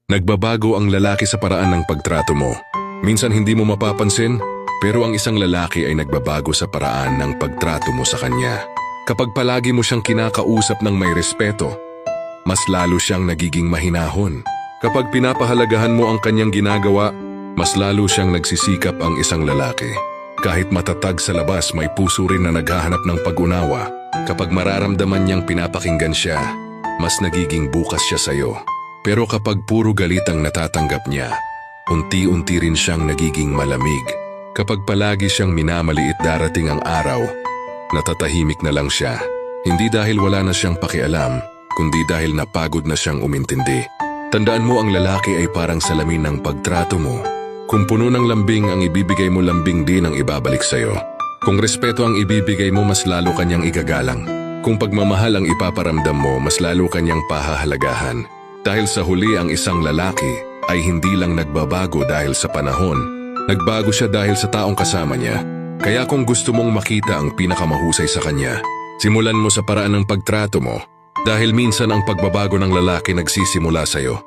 Nagbabago ang lalaki sa paraan ng pagtrato mo. Minsan hindi mo mapapansin, pero ang isang lalaki ay nagbabago sa paraan ng pagtrato mo sa kanya. Kapag palagi mo siyang kinakausap ng may respeto, mas lalo siyang nagiging mahinahon. Kapag pinapahalagahan mo ang kanyang ginagawa, mas lalo siyang nagsisikap ang isang lalaki. Kahit matatag sa labas, may puso rin na naghahanap ng pag-unawa. Kapag mararamdaman niyang pinapakinggan siya, mas nagiging bukas siya sa'yo. Pero kapag puro galit ang natatanggap niya, unti-unti rin siyang nagiging malamig. Kapag palagi siyang minamaliit, darating ang araw, natatahimik na lang siya. Hindi dahil wala na siyang pakialam, kundi dahil napagod na siyang umintindi. Tandaan mo, ang lalaki ay parang salamin ng pagtrato mo. Kung puno ng lambing ang ibibigay mo, lambing din ang ibabalik sa'yo. Kung respeto ang ibibigay mo, mas lalo kanyang igagalang. Kung pagmamahal ang ipaparamdam mo, mas lalo kanyang pahahalagahan. Dahil sa huli, ang isang lalaki ay hindi lang nagbabago dahil sa panahon. Nagbago siya dahil sa taong kasama niya. Kaya kung gusto mong makita ang pinakamahusay sa kanya, simulan mo sa paraan ng pagtrato mo. Dahil minsan ang pagbabago ng lalaki nagsisimula sa'yo.